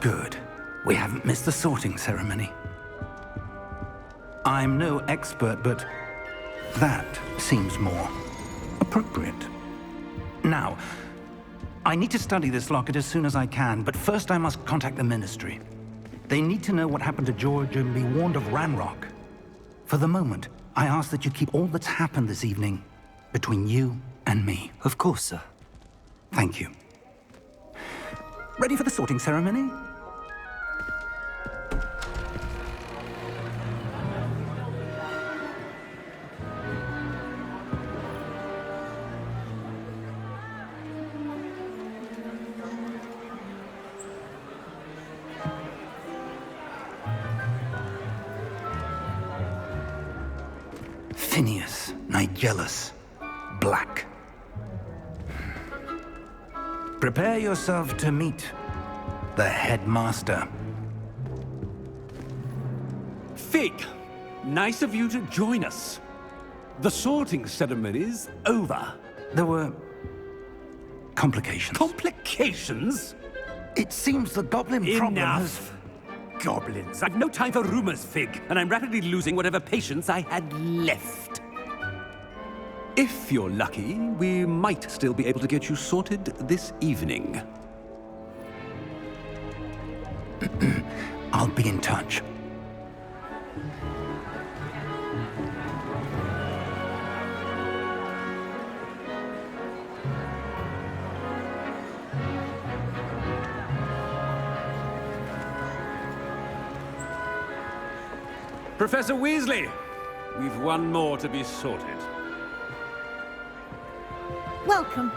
Good. We haven't missed the sorting ceremony. I'm no expert, but that seems more appropriate. Now, I need to study this locket as soon as I can, but first I must contact the Ministry. They need to know what happened to George and be warned of Ranrock. For the moment, I ask that you keep all that's happened this evening between you and me. Of course, sir. Thank you. Ready for the sorting ceremony? Phineas, Nigellus, Black. Prepare yourself to meet the headmaster. Fig, nice of you to join us. The sorting ceremony's over. There were complications. Complications? It seems the goblin problem has... Enough! Goblins. I've no time for rumors, Fig, and I'm rapidly losing whatever patience I had left. If you're lucky, we might still be able to get you sorted this evening. I'll be in touch. Professor Weasley, we've one more to be sorted. Welcome.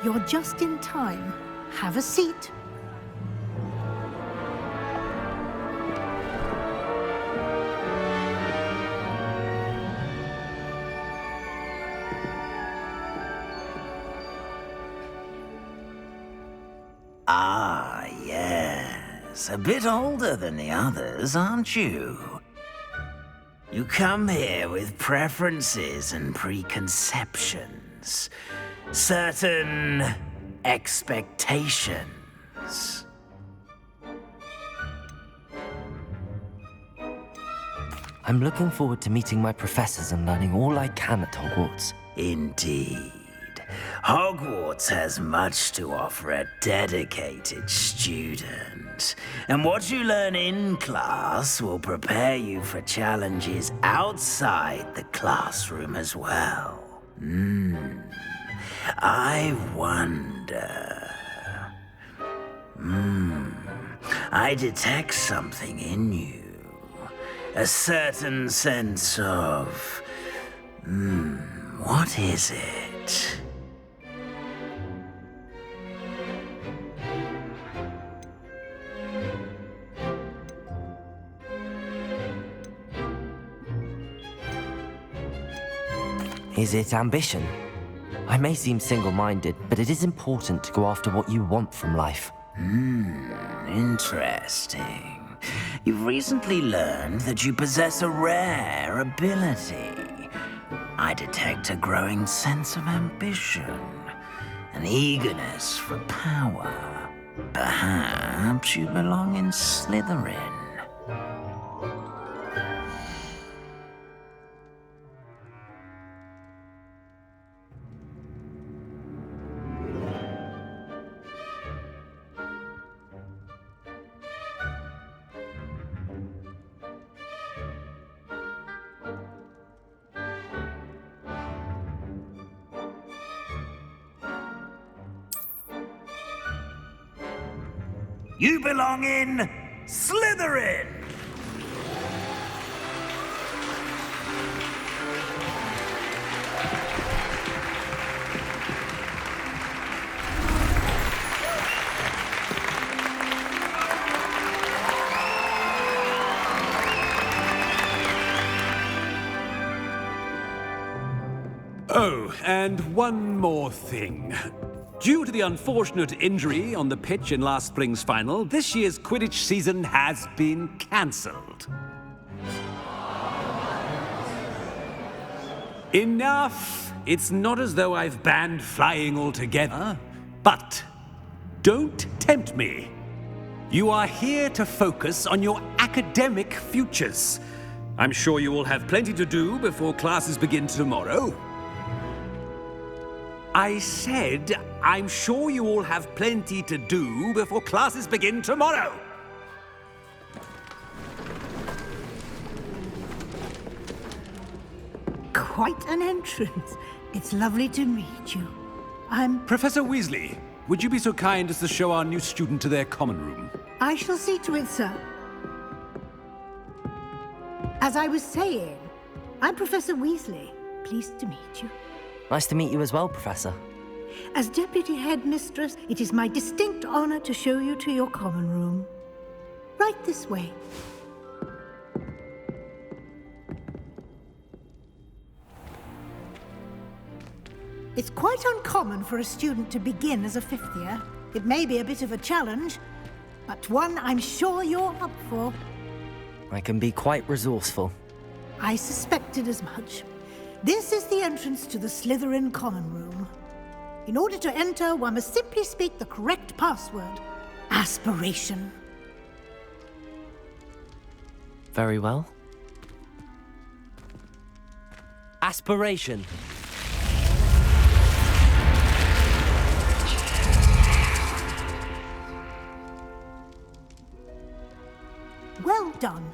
You're just in time. Have a seat. Ah, yes. A bit older than the others, aren't you? You come here with preferences and preconceptions. Certain expectations. I'm looking forward to meeting my professors and learning all I can at Hogwarts. Indeed. Hogwarts has much to offer a dedicated student. And what you learn in class will prepare you for challenges outside the classroom as well. I wonder... I detect something in you. A certain sense of... what is it? Is it ambition? I may seem single-minded, but it is important to go after what you want from life. Interesting. You've recently learned that you possess a rare ability. I detect a growing sense of ambition, an eagerness for power. Perhaps you belong in Slytherin. You belong in Slytherin! Oh, and one more thing. Due to the unfortunate injury on the pitch in last spring's final, this year's Quidditch season has been cancelled. Enough! It's not as though I've banned flying altogether, but don't tempt me. You are here to focus on your academic futures. I'm sure you will have plenty to do before classes begin tomorrow. I said, I'm sure you all have plenty to do before classes begin tomorrow. Quite an entrance. It's lovely to meet you. I'm... Professor Weasley, would you be so kind as to show our new student to their common room? I shall see to it, sir. As I was saying, I'm Professor Weasley. Pleased to meet you. Nice to meet you as well, Professor. As Deputy Headmistress, it is my distinct honor to show you to your common room. Right this way. It's quite uncommon for a student to begin as a fifth year. It may be a bit of a challenge, but one I'm sure you're up for. I can be quite resourceful. I suspected as much. This is the entrance to the Slytherin common room. In order to enter, one must simply speak the correct password. Aspiration. Very well. Aspiration. Well done.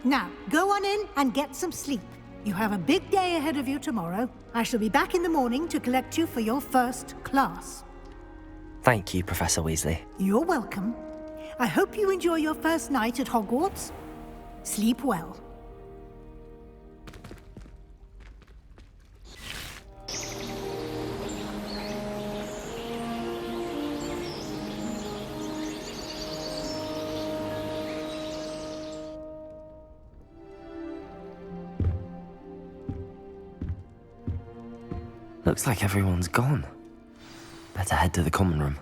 Now, go on in and get some sleep. You have a big day ahead of you tomorrow. I shall be back in the morning to collect you for your first class. Thank you, Professor Weasley. You're welcome. I hope you enjoy your first night at Hogwarts. Sleep well. Looks like everyone's gone. Better head to the common room.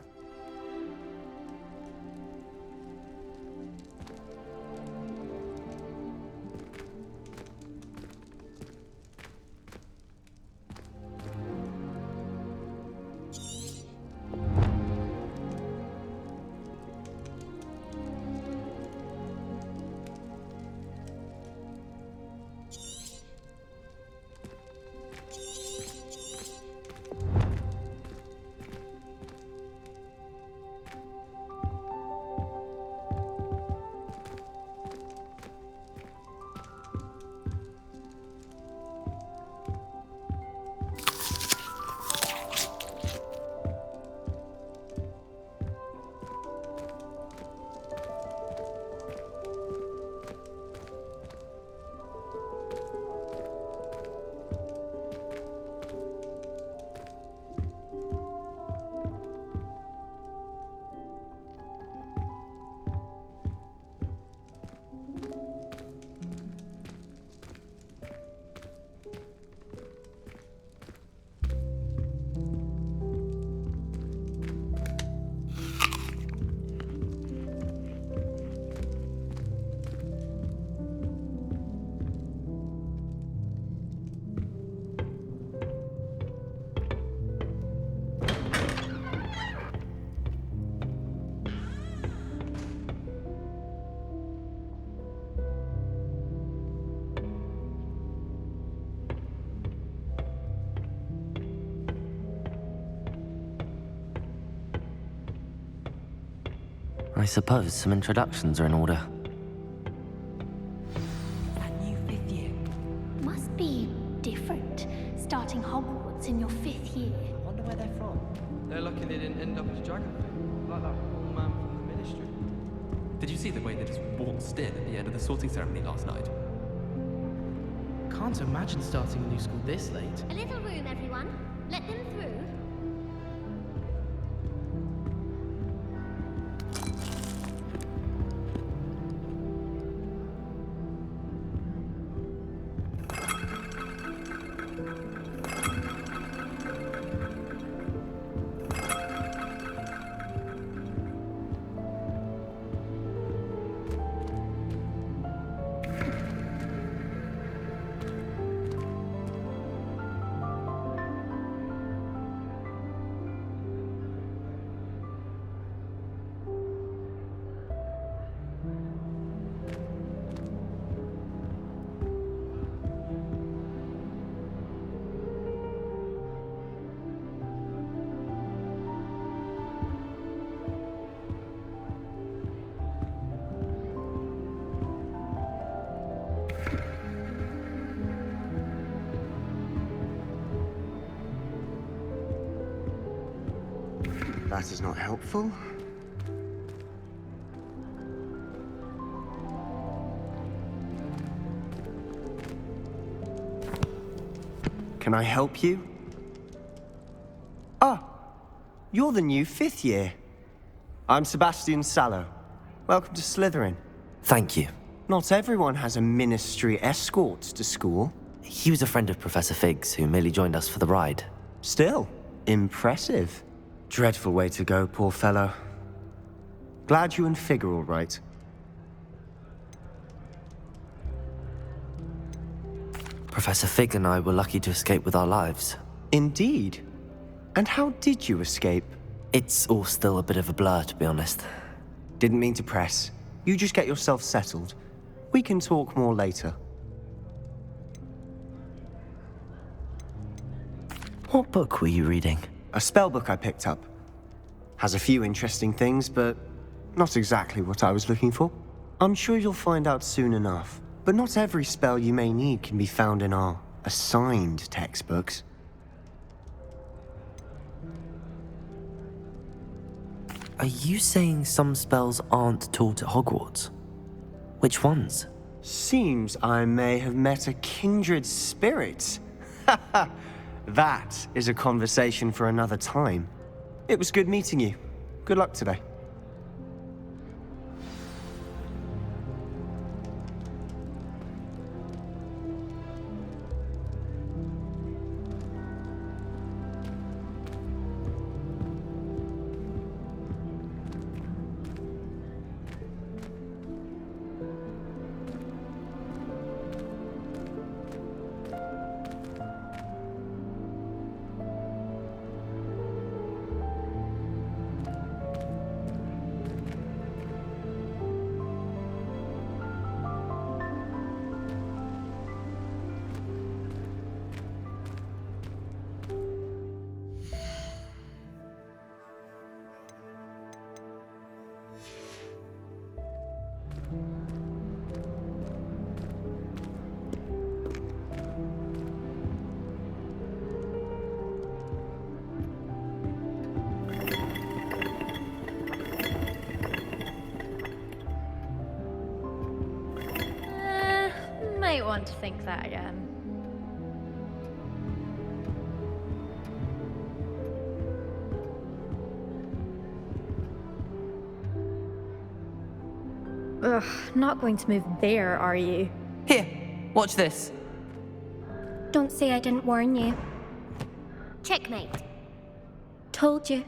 I suppose some introductions are in order. That new fifth year must be different, starting Hogwarts in your fifth year. I wonder where they're from. They're lucky they didn't end up as dragonfly, like that poor man from the ministry. Did you see the way they just waltzed in at the end of the sorting ceremony last night? Can't imagine starting a new school this late. A little room, everyone. Let them through. that is not helpful. Can I help you? Ah, you're the new 5th year. I'm Sebastian Sallow. Welcome to Slytherin. Thank you. Not everyone has a ministry escort to school. He was a friend of Professor Fig's who merely joined us for the ride. Still, impressive. Dreadful way to go, poor fellow. Glad you and Fig are all right. Professor Fig and I were lucky to escape with our lives. Indeed. And how did you escape? It's all still a bit of a blur, to be honest. Didn't mean to press. You just get yourself settled. We can talk more later. What book were you reading? A spell book I picked up. Has a few interesting things, but not exactly what I was looking for. I'm sure you'll find out soon enough. But not every spell you may need can be found in our assigned textbooks. Are you saying some spells aren't taught at Hogwarts? Which ones? Seems I may have met a kindred spirit. That is a conversation for another time. It was good meeting you. Good luck today. Might want to think that again. Ugh, not going to move there, are you? Here, watch this. Don't say I didn't warn you. Checkmate. Told you.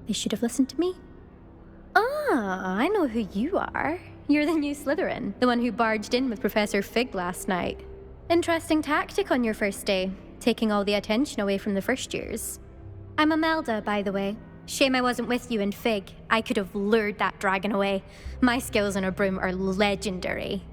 They should have listened to me. Ah, I know who you are. You're the new Slytherin, the one who barged in with Professor Fig last night. Interesting tactic on your first day, taking all the attention away from the first years. I'm Imelda, by the way. Shame I wasn't with you in Fig. I could have lured that dragon away. My skills on a broom are legendary.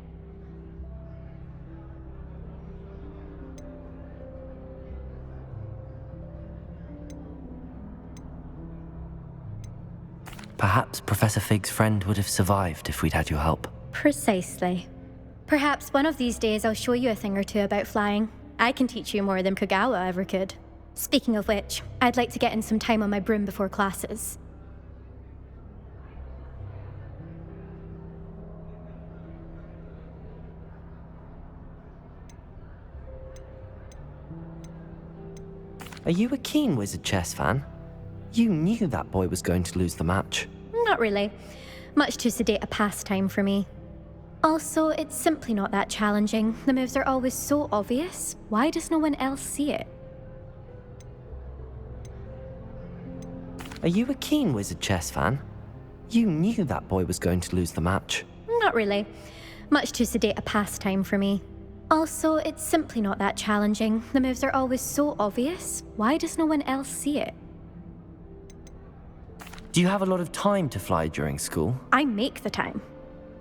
Perhaps Professor Fig's friend would have survived if we'd had your help. Precisely. Perhaps one of these days I'll show you a thing or two about flying. I can teach you more than Kogawa ever could. Speaking of which, I'd like to get in some time on my broom before classes. Are you a keen Wizard chess fan? You knew that boy was going to lose the match. Not really. Much too sedate a pastime for me. Also, it's simply not that challenging. The moves are always so obvious. Why does no one else see it? Are you a keen Wizard chess fan? You knew that boy was going to lose the match. Not really. Much too sedate a pastime for me. Also, it's simply not that challenging. The moves are always so obvious. Why does no one else see it? Do you have a lot of time to fly during school? I make the time.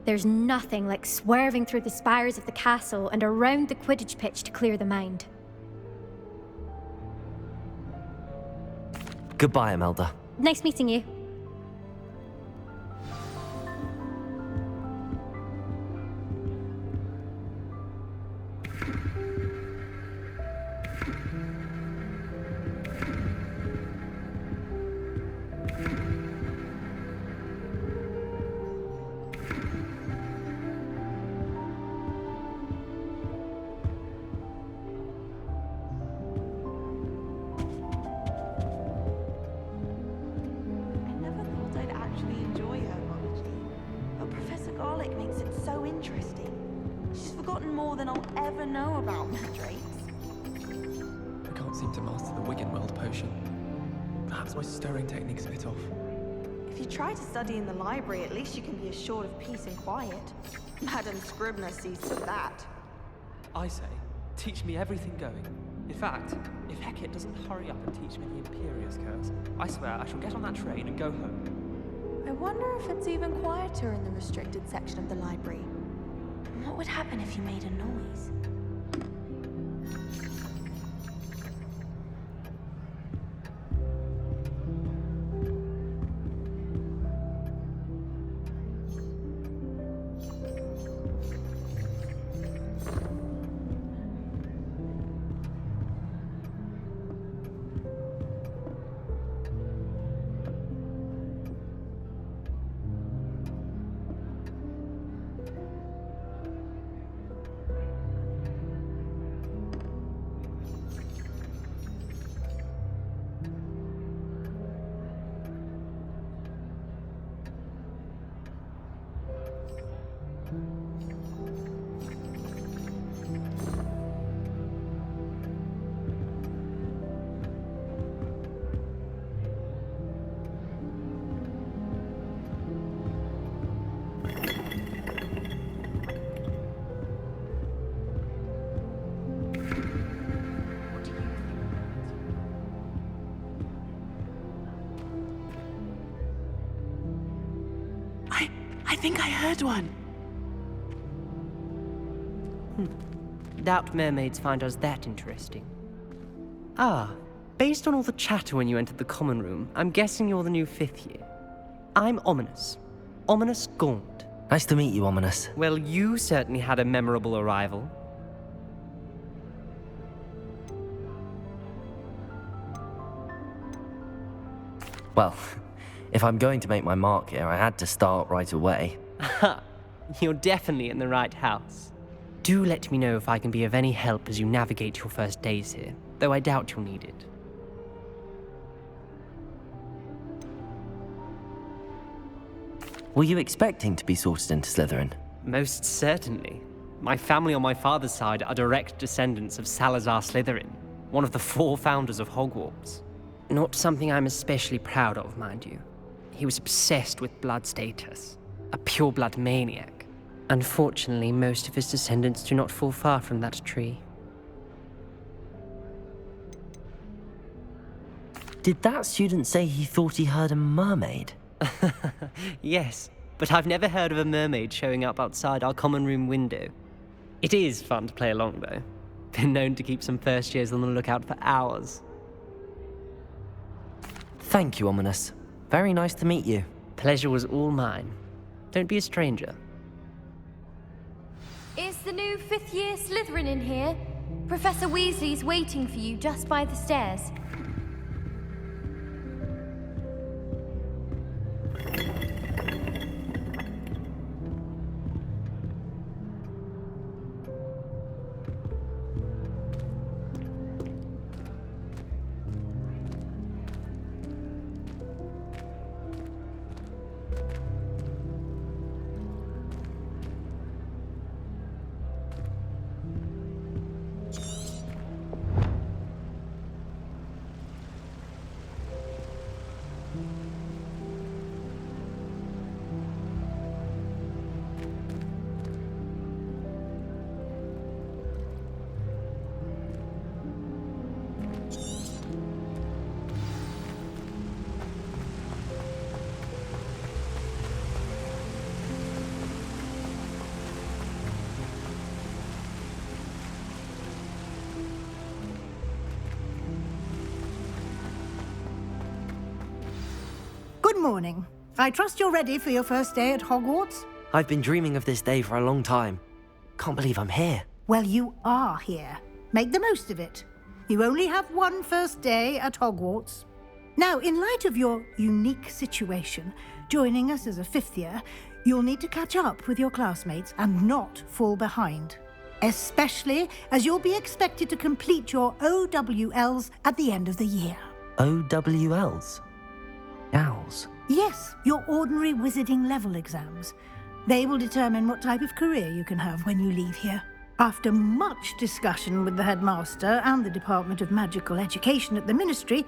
There's nothing like swerving through the spires of the castle and around the Quidditch pitch to clear the mind. Goodbye, Imelda. Nice meeting you. interesting. She's forgotten more than I'll ever know about mandrakes. I can't seem to master the Wiggenweld potion. Perhaps my stirring technique's a bit off. If you try to study in the library, at least you can be assured of peace and quiet. Madam Scribner sees to that. I say, teach me everything going. In fact, if Hecate doesn't hurry up and teach me the Imperious Curse, I swear I shall get on that train and go home. I wonder if it's even quieter in the restricted section of the library. What would happen if you made a noise? I think I heard one. Doubt mermaids find us that interesting. Ah, based on all the chatter when you entered the common room, I'm guessing you're the new 5th year. I'm Ominous. Ominous Gaunt. Nice to meet you, Ominous. Well, you certainly had a memorable arrival. Well, if I'm going to make my mark here, I had to start right away. Aha, you're definitely in the right house. Do let me know if I can be of any help as you navigate your first days here, though I doubt you'll need it. Were you expecting to be sorted into Slytherin? Most certainly. My family on my father's side are direct descendants of Salazar Slytherin, one of the 4 founders of Hogwarts. Not something I'm especially proud of, mind you. He was obsessed with blood status, a pure-blood maniac. Unfortunately, most of his descendants do not fall far from that tree. Did that student say he thought he heard a mermaid? Yes, but I've never heard of a mermaid showing up outside our common room window. It is fun to play along, though. Been known to keep some first years on the lookout for hours. Thank you, Ominous. Very nice to meet you. Pleasure was all mine. Don't be a stranger. Is the new 5th year Slytherin in here? Professor Weasley's waiting for you just by the stairs. Good morning. I trust you're ready for your first day at Hogwarts? I've been dreaming of this day for a long time. Can't believe I'm here. Well, you are here. Make the most of it. You only have one first day at Hogwarts. Now, in light of your unique situation, joining us as a 5th year, you'll need to catch up with your classmates and not fall behind. Especially as you'll be expected to complete your OWLs at the end of the year. OWLs? Owls? Yes, your ordinary wizarding level exams. They will determine what type of career you can have when you leave here. After much discussion with the headmaster and the Department of Magical Education at the Ministry,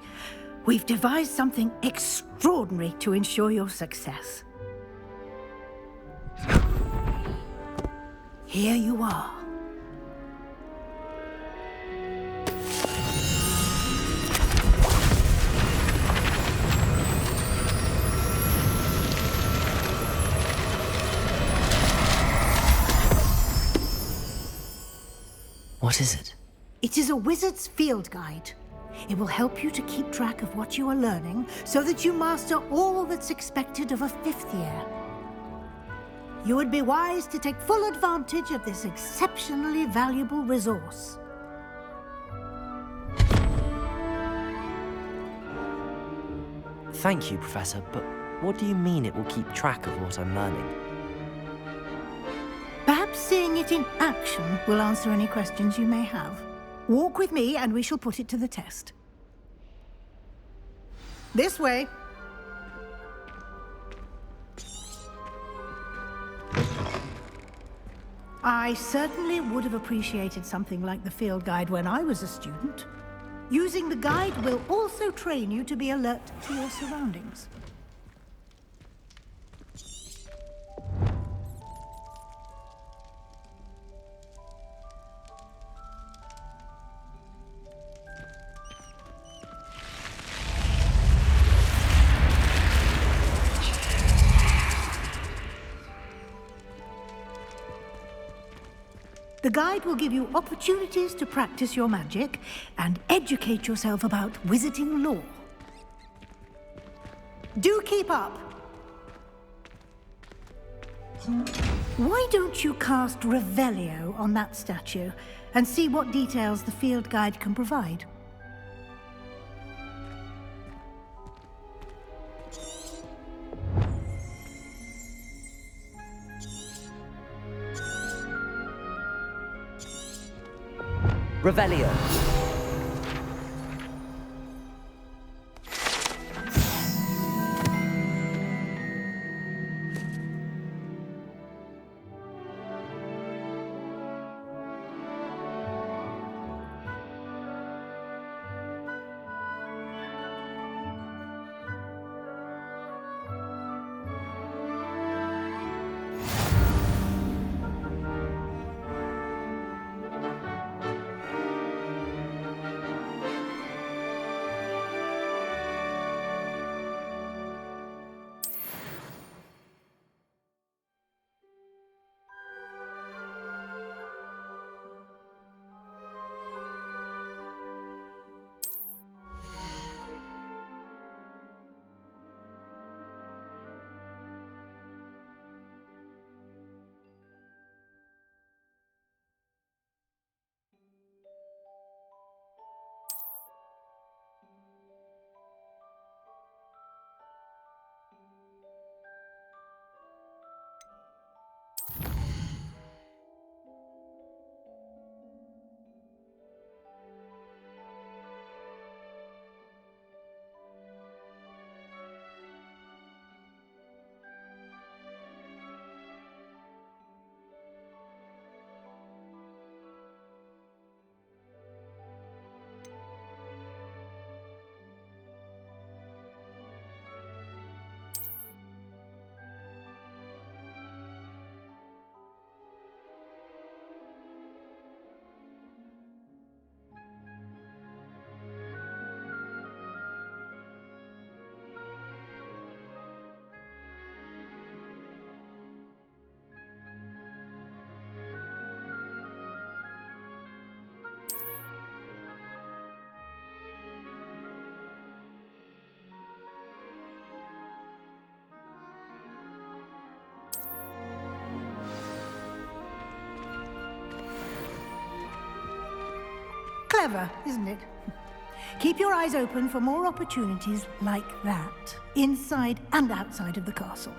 we've devised something extraordinary to ensure your success. Here you are. What is it? It is a wizard's field guide. It will help you to keep track of what you are learning so that you master all that's expected of a 5th year. You would be wise to take full advantage of this exceptionally valuable resource. Thank you, Professor, but what do you mean it will keep track of what I'm learning? Perhaps seeing it in action will answer any questions you may have. Walk with me and we shall put it to the test. This way. I certainly would have appreciated something like the field guide when I was a student. Using the guide will also train you to be alert to your surroundings. The guide will give you opportunities to practice your magic and educate yourself about wizarding lore. Do keep up! Why don't you cast Revelio on that statue and see what details the field guide can provide? Revelio. Clever, isn't it? Keep your eyes open for more opportunities like that, inside and outside of the castle.